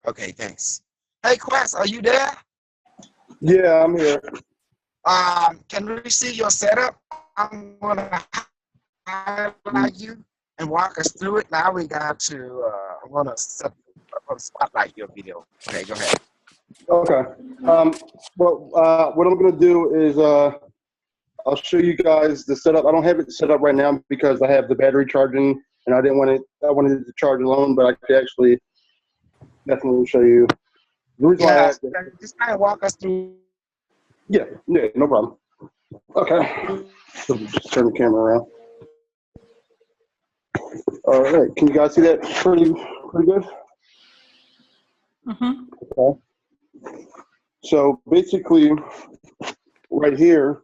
Okay, thanks. Hey, Quest, are you there? Yeah, I'm here. Can we see your setup? I'm gonna highlight you and walk us through it. Now we got to. I'm gonna spotlight your video. Okay, go ahead. Okay. What I'm gonna do is I'll show you guys the setup. I don't have it set up right now because I have the battery charging, and I didn't want it. I wanted it to charge alone, but I could actually definitely show you. The reason why I Yeah, asked it, just kind of walk us through. yeah, no problem. Okay. So just turn the camera around. All right. Can you guys see that pretty good? Okay. So basically, right here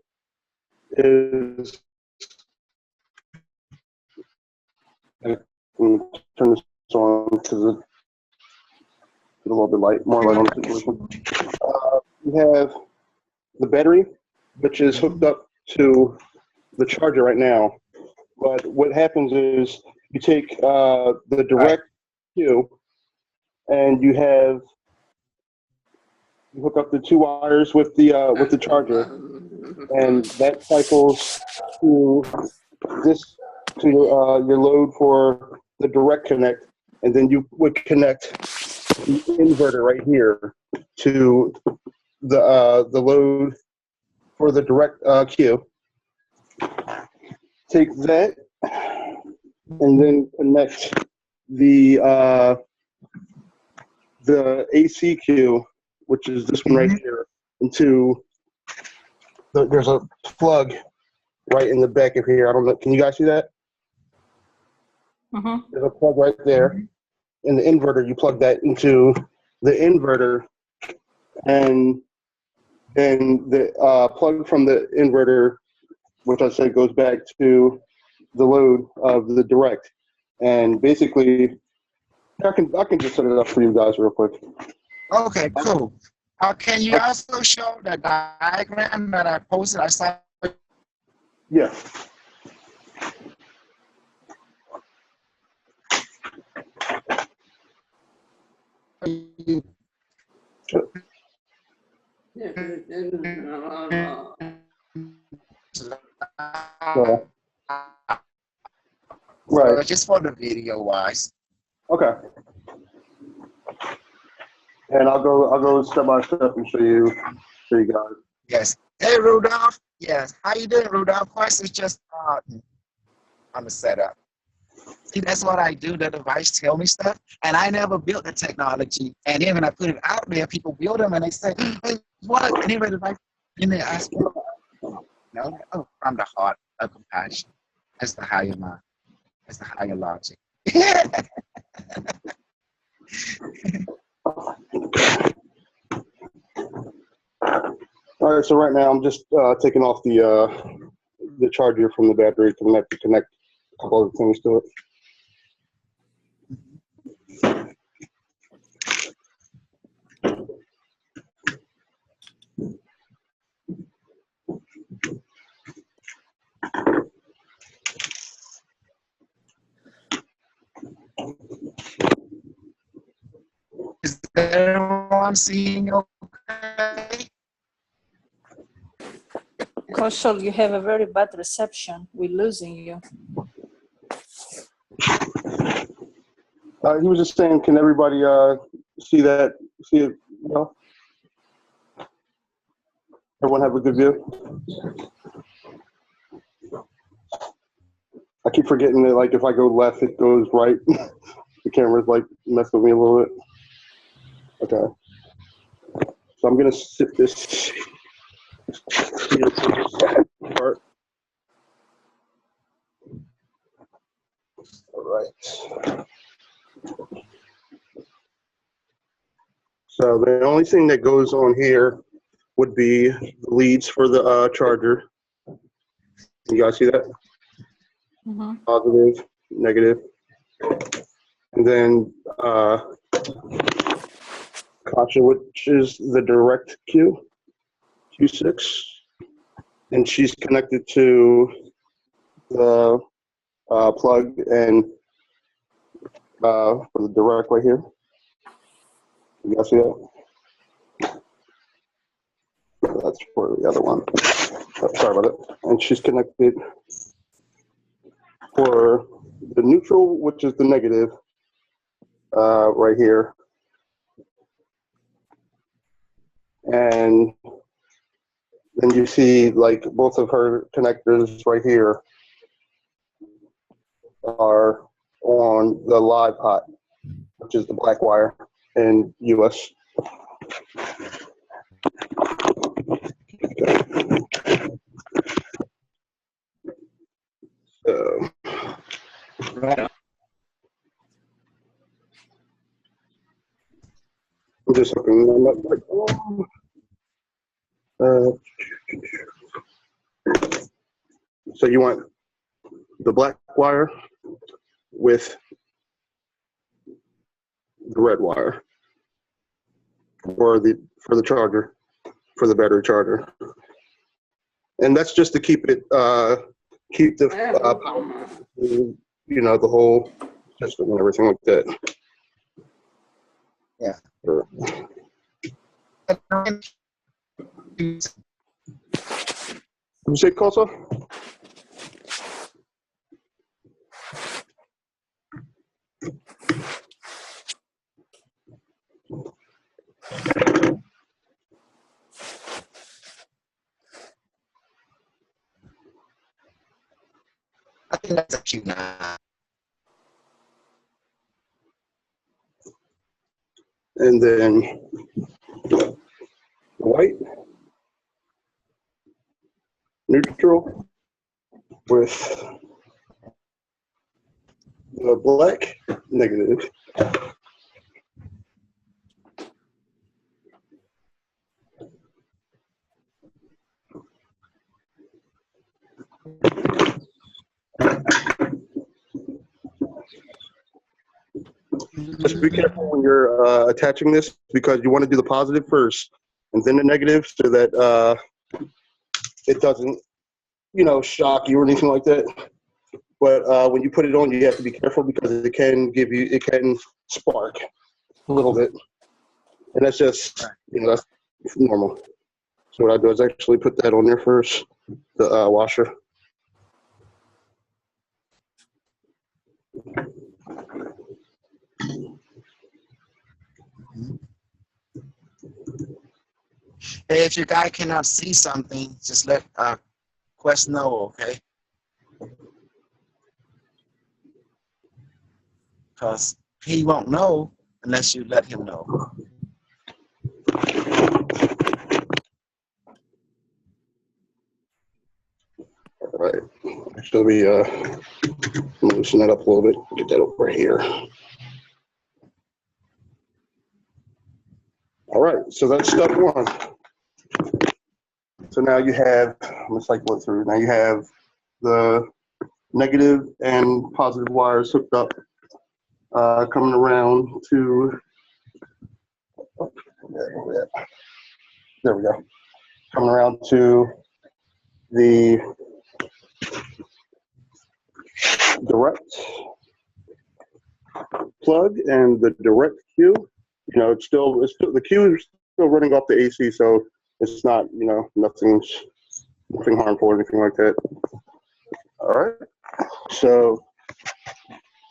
is. I can turn this on because it's a little bit more light on the situation. We have the battery, which is hooked up to the charger right now. But what happens is you take the Right. direct Q and you hook up the two wires with the charger, and that cycles to this to your load for the direct connect, and then you would connect the inverter right here to the load for the direct Q. Take that and then connect the ACQ, which is this one right here, into there's a plug right in the back of here. I don't know. Can you guys see that? There's a plug right there. In the inverter, you plug that into the inverter, and then the plug from the inverter, which I said goes back to the load of the direct. And basically, I can just set it up for you guys real quick. Okay, cool. Can you also show the diagram that I posted? I saw. Yeah. Sure. Right. So just for the video wise. Okay. And I'll go step by step and show you guys. Yes. Hey, Rudolph. Yes. How you doing, Rudolph? Quest is just on the setup. See, that's what I do. The device tell me stuff, and I never built the technology. And then when I put it out there, people build them, and they say, "Hey, what?" And then device, and they ask me, "No, oh, from the heart of compassion. That's the higher mind. That's the higher logic." All right, so right now I'm just taking off the charger from the battery to connect a couple other things to it. Is everyone seeing okay? Kaushal, you have a very bad reception. We're losing you. He was just saying, can everybody see that? See it? You know? Everyone have a good view? I keep forgetting that, like, if I go left, it goes right. The camera's, like, messing with me a little bit. Okay. So I'm going to sit this part. All right. So the only thing that goes on here would be the leads for the charger. You guys see that? Positive, negative. And then Kasha, which is the direct Q, Q6. And she's connected to the plug and for the direct right here. You guys see that? That's for the other one. Oh, sorry about it. And she's connected for the neutral, which is the negative, right here. And then you see like both of her connectors right here are on the live pot, which is the black wire in US. Right on. I'm just hooking them up right now. So you want the black wire with the red wire for the charger, for the battery charger, and that's just to keep it keep the power, you know, the whole system and everything like that. Yeah. Did you say Kosa? I think that's a Q9. And then white, neutral with the black, negative. Just be careful when you're attaching this, because you want to do the positive first and then the negative, so that it doesn't, you know, shock you or anything like that. But when you put it on, you have to be careful, because it can spark a little bit, and that's just, you know, that's normal. So what I do is actually put that on there first, the washer. Hey, if your guy cannot see something, just let Quest know, okay? Because he won't know unless you let him know. All right. So we loosen that up a little bit. Get that over here. All right. So that's step one. So now you have, let's cycle it through. Now you have the negative and positive wires hooked up, coming around to, there we go, coming around to the direct plug and the direct Q. You know, it's still the Q is still running off the AC, so it's not, you know, nothing harmful or anything like that. All right. So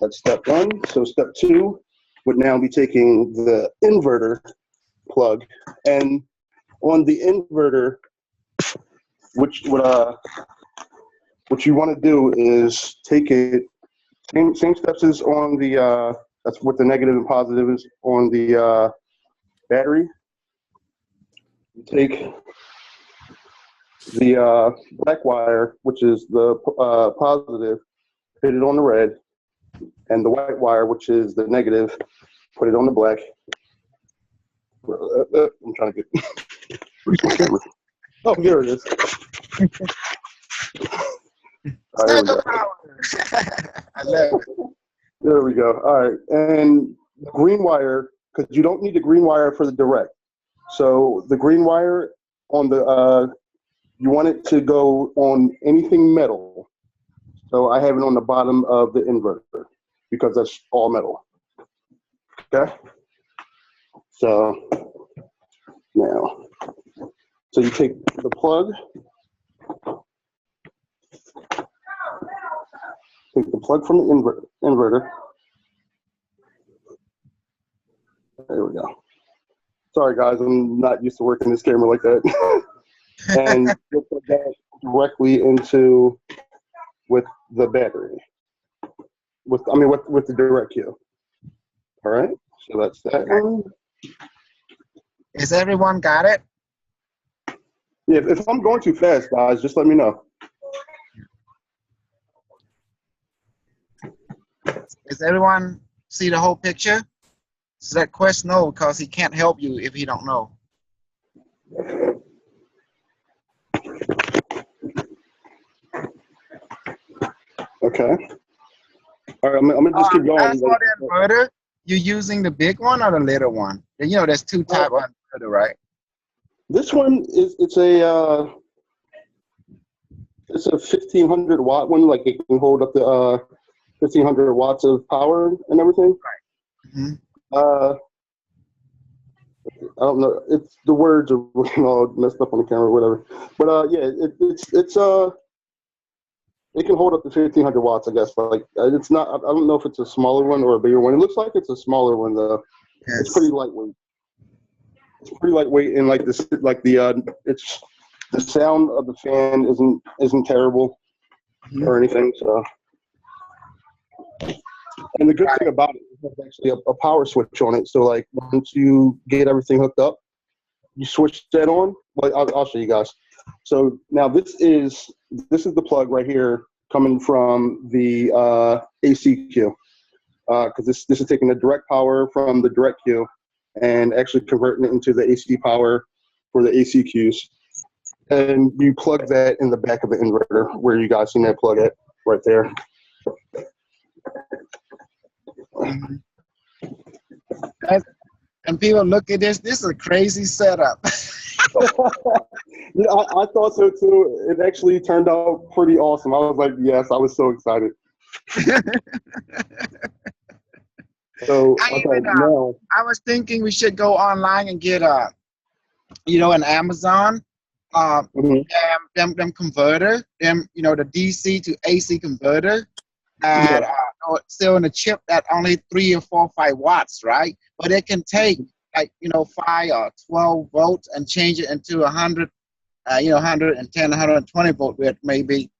that's step one. So step two would now be taking the inverter plug, and on the inverter, what you want to do is take it, same steps as on the, that's what the negative and positive is on the battery. You take the black wire, which is the positive, put it on the red, and the white wire, which is the negative, put it on the black. I'm trying to get. Oh, here it is. All right, Circle power. I love it. there we go. All right, and the green wire, because you don't need the green wire for the direct. So the green wire on the, you want it to go on anything metal. So I have it on the bottom of the inverter, because that's all metal. Okay? So now, so you take the plug, from the inverter. There we go. Sorry guys, I'm not used to working this camera like that. And you put that directly into with the battery. With the direct Q. All right, so that's that one. Is everyone got it? Yeah, if I'm going too fast, guys, just let me know. Does everyone see the whole picture? So that Quest no, because he can't help you if he don't know. Okay. All right, I'm gonna just keep going. As for the inverter, you're using the big one or the little one? You know, there's two type of inverter, right? This one it's a 1500 watt one, like it can hold up to 1500 watts of power and everything. Right. Mm-hmm. I don't know. It's the words are all messed up on the camera or whatever. But yeah, it can hold up to 1500 watts, I guess. Like it's not. I don't know if it's a smaller one or a bigger one. It looks like it's a smaller one though. Yes. It's pretty lightweight. It's pretty lightweight, and it's the sound of the fan isn't terrible or anything. So, and the good thing about it is there's actually a power switch on it. So like once you get everything hooked up, you switch that on. Well, I'll show you guys. So now this is the plug right here coming from the ACQ, because this is taking the direct power from the direct Q and actually converting it into the AC power for the ACQs. And you plug that in the back of the inverter where you guys seen that plug at right there. And people look at this. This is a crazy setup. Yeah, I thought so too. It actually turned out pretty awesome. I was like, yes, I was so excited. So I was thinking we should go online and get an Amazon, them converter, the DC to AC converter, and still in a chip that only 3 or 4 or 5 watts, right? But it can take 5 or 12 volts and change it into 100, 110, 120 volt with maybe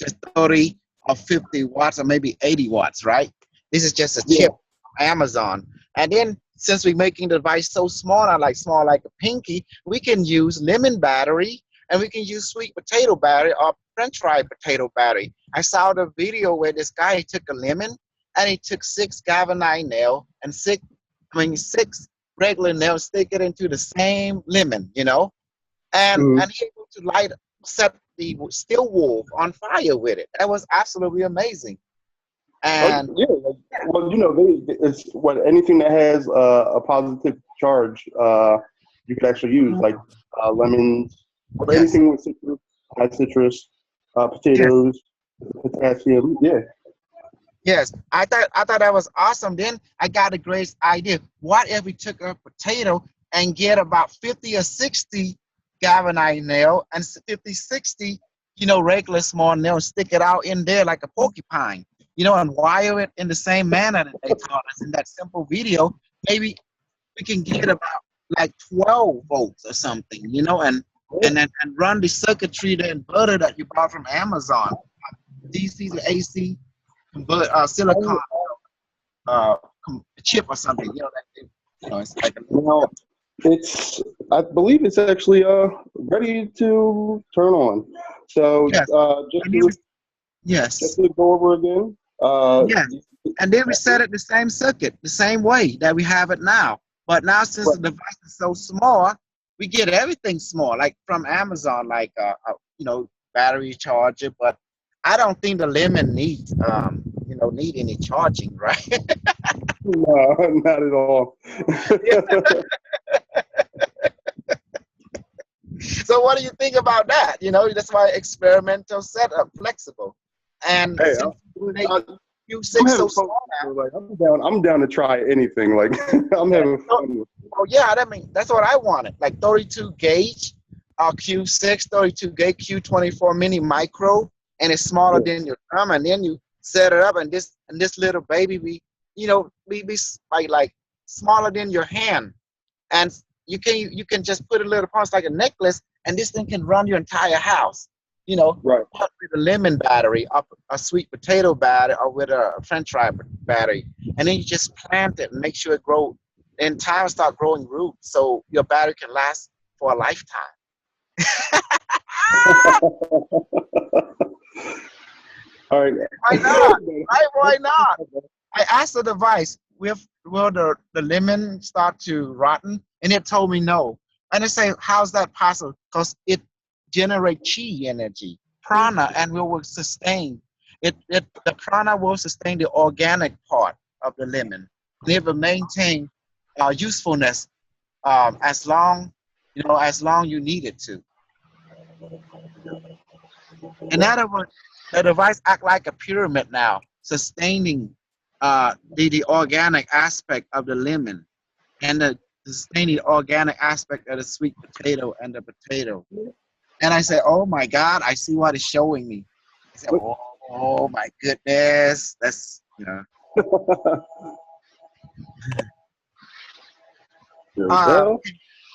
just 30 or 50 watts or maybe 80 watts, right? This is just a chip from Amazon. And then since we're making the device so small like a pinky, we can use lemon battery and we can use sweet potato battery or French fry potato battery. I saw the video where this guy took a lemon and he took 6 galvanized nails and 6 regular nails, stick it into the same lemon, and he able to set the steel wolf on fire with it. That was absolutely amazing. And it's anything that has a positive charge, you could actually use like lemons or anything with citrus, high citrus, potatoes, potassium. Yeah. Yes, I thought that was awesome. Then I got a great idea. What if we took a potato and get about 50 or 60 galvanized nail and 50, 60, regular small nail, stick it out in there like a porcupine, and wire it in the same manner that they taught us in that simple video. Maybe we can get about like 12 volts or something, and run the circuitry, the inverter that you bought from Amazon, DC to AC. Silicon chip or something, it's like I believe it's actually ready to turn on. So just to go over again. And then we set it the same circuit, the same way that we have it now. But now since the device is so small, we get everything small, like from Amazon, like battery charger. But I don't think the lemon needs need any charging, right? No, not at all. So what do you think about that? That's why experimental setup, flexible. And I'm down to try anything. Like I'm having fun with it. Oh yeah, that's what I wanted. Like 32 gauge, Q6, 32 gauge, Q24 mini micro, and it's smaller than your thumb. And then you set it up, and this little baby be like smaller than your hand, and you can just put a little parts like a necklace, and this thing can run your entire house. Right. With a lemon battery, a sweet potato battery, or with a French fry battery, and then you just plant it and make sure it grows. In time, start growing roots, so your battery can last for a lifetime. All right. Why not? Right? Why not? I asked the device, will the lemon start to rotten? And it told me no. And I say, how's that possible? Because it generates chi energy, prana, and will sustain it. The prana will sustain the organic part of the lemon. And it will maintain usefulness as long you need it to. In other words, the device act like a pyramid now, sustaining the organic aspect of the lemon, and the sustaining organic aspect of the sweet potato and the potato. And I said, oh my God, I see what it's showing me. I said, oh my goodness, that's There we go.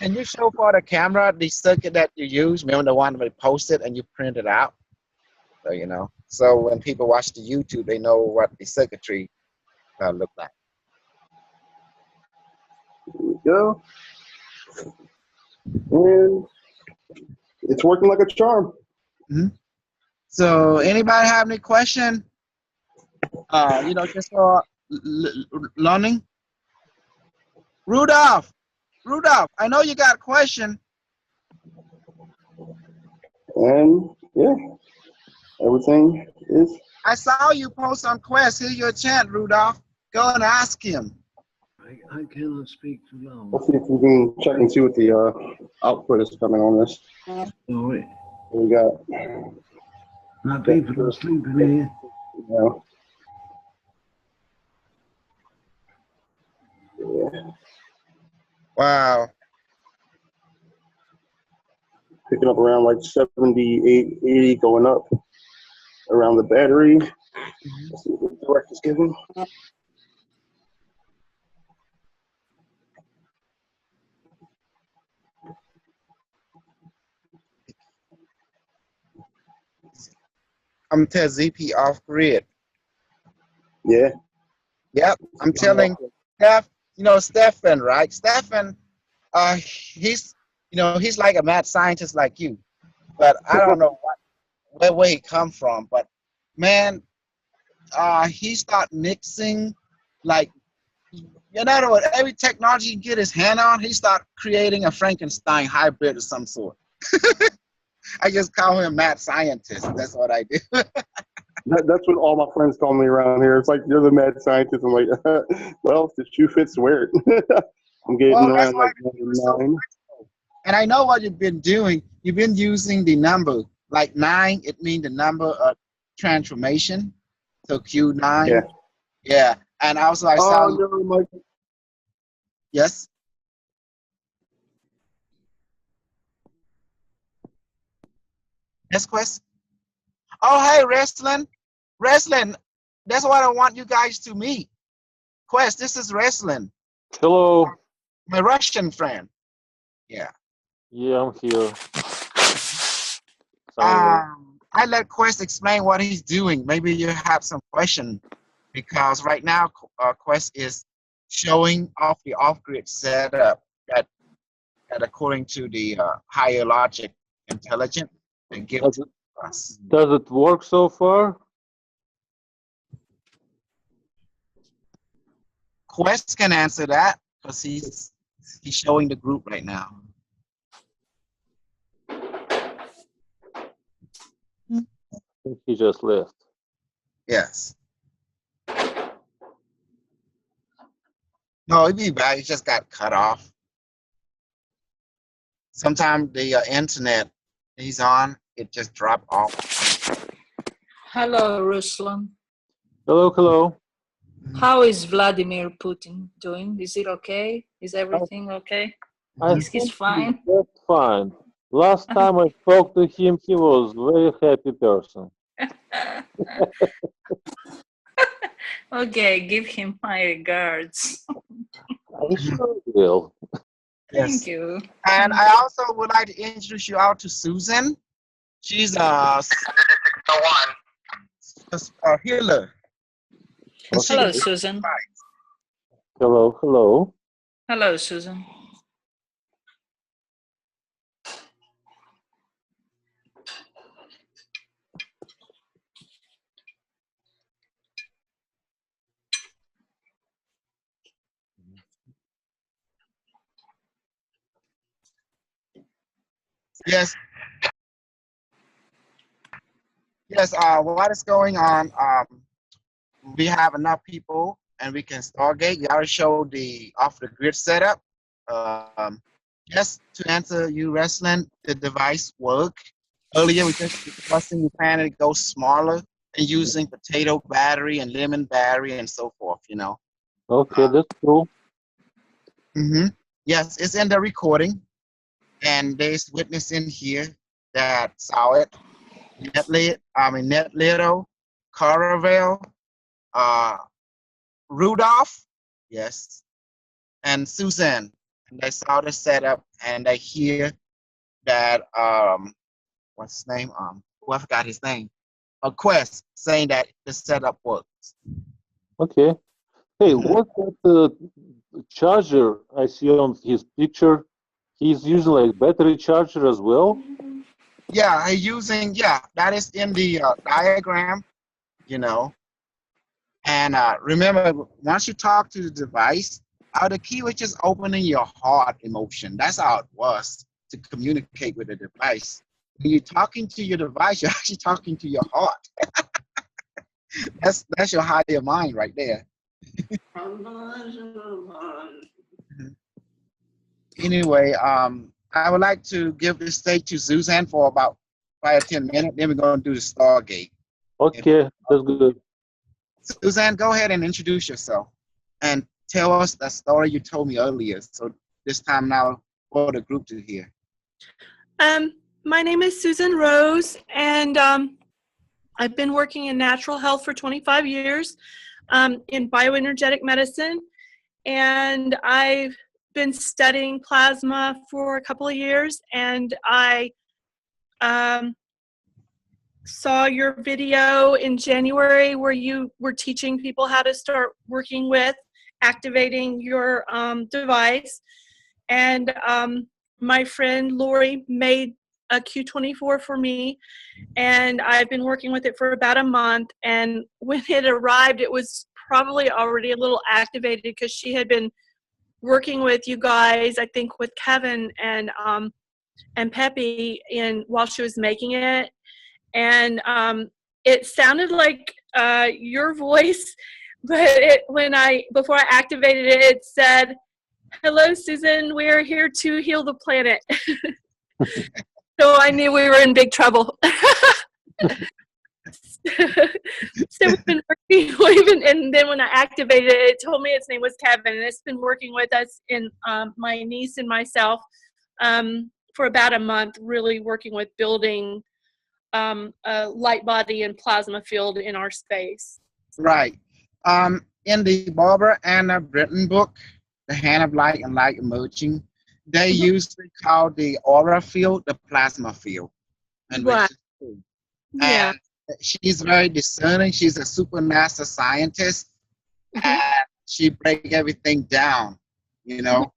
Can you show for the camera the circuit that you use? Remember the one that we posted and you print it out? So so when people watch the YouTube, they know what the circuitry look like. There we go. And it's working like a charm. Mm-hmm. So anybody have any question? Just for learning. Rudolph, I know you got a question. And yeah, everything is. I saw you post on Quest. Here's your chance, Rudolph. Go and ask him. I cannot speak too loud. Let's see if we can check and see what the output is coming on this. Sorry. We got. My people are sleeping here. Yeah. Wow. Picking up around like 78, 80, going up around the battery. Let's see what the direct is giving. I'm telling ZP off grid. Yeah. Yep. I'm telling Steph, Stefan, right? Stefan, he's like a mad scientist like you, but I don't know where he come from. But man, he start mixing, like, in other words, every technology he get his hand on, he start creating a Frankenstein hybrid of some sort. I just call him mad scientist. That's what I do. That's what all my friends call me around here. It's like, you're the mad scientist. I'm like, well, if the shoe fits, wear it. I'm getting around like 9. And I know what you've been doing. You've been using the number, like 9, it means the number of transformation. So Q9. Yeah. Yeah. And also I saw you. Yes. Yes, Quest. Oh, hey, Wrestling. That's what I want you guys to meet. Quest, this is Wrestling. Hello. My Russian friend. Yeah. Yeah, I'm here. I let Quest explain what he's doing. Maybe you have some question, because right now Quest is showing off the off-grid setup that according to the higher logic intelligence and give to us. Does it work so far? Quest can answer that because he's showing the group right now. I think he just left. Yes. No, it'd be bad. He just got cut off. Sometimes the internet he's on, it just dropped off. Hello, Ruslan. Hello. How is Vladimir Putin doing? Is it okay? Is everything okay? I He's think he's fine. just fine. Last time I spoke to him, he was a very happy person. Okay, give him my regards. I sure will. Thank Yes. you. And Thank I also would like to introduce you out to Susan. She's a healer. And she Hello, can Susan. Hello, hello. Hello, Susan. Yes. Yes. What is going on? We have enough people and we can Stargate. You already showed the off the grid setup. Um, just to answer you, wrestling, the device work. Earlier, we just discussing the plan to go smaller and using potato battery and lemon battery and so forth, you know. Okay, that's cool. Mm-hmm. Yes, it's in the recording, and there's witness in here that saw it. Net Little, Caravel, uh, Rudolph, yes, and Suzanne. And they saw the setup, and they hear that what's his name? I forgot his name. A Quest saying that the setup works. Okay. Hey, Mhm. what's that charger I see on his picture? He's using like battery charger as well? Yeah, that is in the diagram, you know. And remember, once you talk to the device, the key was just opening your heart emotion. That's how it was to communicate with the device. When you're talking to your device, you're actually talking to your heart. That's your higher mind right there. Anyway, I would like to give the stage to Suzanne for about 5 or 10 minutes. Then we're going to do the Stargate. Okay, that's good. Suzanne, go ahead and introduce yourself and tell us that story you told me earlier. So this time now for the group to hear. My name is Susan Rose, and I've been working in natural health for 25 years in bioenergetic medicine, and I've been studying plasma for a couple of years, and I saw your video in January where you were teaching people how to start working with activating your device, and my friend Lori made a Q24 for me, and I've been working with it for about a month, and when it arrived it was probably already a little activated because she had been working with you guys, I think with Kevin and Peppy while she was making it, and it sounded like your voice, but before I activated it, it said, "Hello, Susan, we are here to heal the planet." So I knew we were in big trouble. So we've been working, and then when I activated it, it told me its name was Kevin, and it's been working with us in my niece and myself for about a month, really working with building a light body and plasma field in our space. Right. In the Barbara Anna Britton book, The Hand of Light and Light Emerging, they usually call the aura field the plasma field. And Right. which is true. Yeah. And she's very discerning. She's a supermaster scientist. And she break everything down, you know.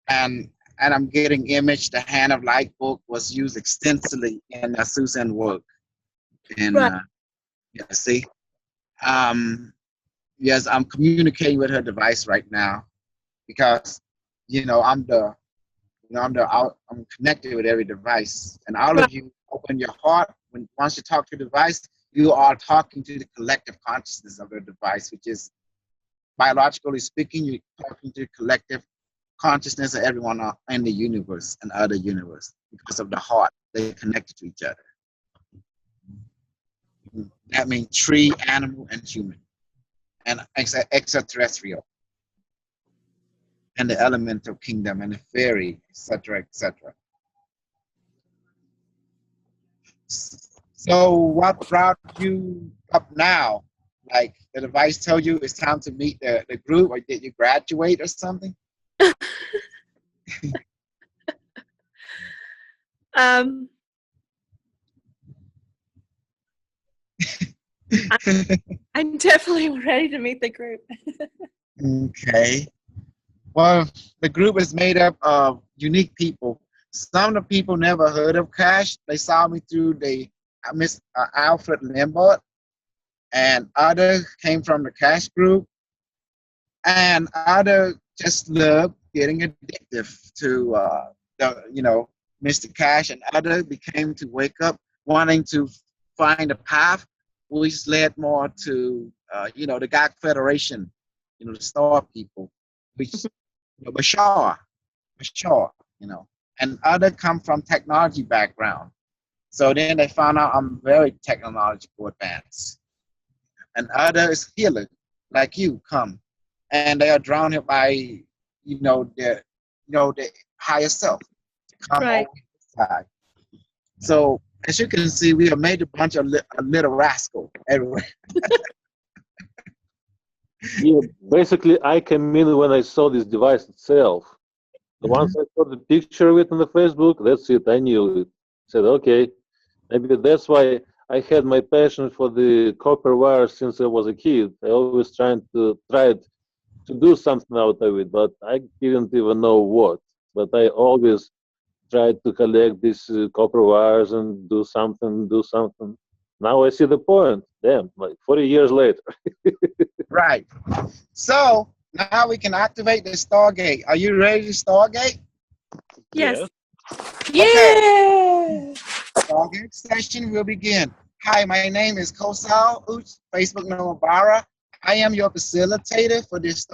And I'm getting image. The Hand of Light book was used extensively in Susan work. And Right. yeah, see, yes, I'm communicating with her device right now because, I'm connected with every device, and all of you open your heart. Once you talk to the device, you are talking to the collective consciousness of the device, which is biologically speaking, you're talking to the collective consciousness of everyone in the universe and other universe because of the heart. They're connected to each other. That means tree, animal, and human. and extraterrestrial, and the elemental kingdom, and the fairy, etc., etc. So what brought you up now? Like the device told you it's time to meet the group, or did you graduate or something? Um, I'm definitely ready to meet the group. Okay. Well, the group is made up of unique people. Some of the people never heard of Cash. They saw me through the Miss Alfred Lambert, and others came from the Cash group, and others just loved getting addictive to Mr. Cash, and others became to wake up wanting to find a path, which led more to the GOG Federation, the Star people, which Bashar, and others come from technology background. So then they found out I'm very technological advanced. And others healer like you come, and they are drawn here by the higher self to come Right. over inside. So as you can see, we have made a bunch of little rascal everywhere. Yeah, basically, I came in when I saw this device itself. The once I saw the picture of it on the Facebook, that's it. I knew it. Said, okay, maybe that's why I had my passion for the copper wire since I was a kid. I always tried to do something out of it, but I didn't even know what. But I always tried to collect these copper wires and do something. Now I see the point. Damn, like 40 years later. Right. So now we can activate the Stargate. Are you ready to Stargate? Yes. Yeah. Stargate session will begin. Hi, my name is Kosal Uch, Facebook Novara. I am your facilitator for this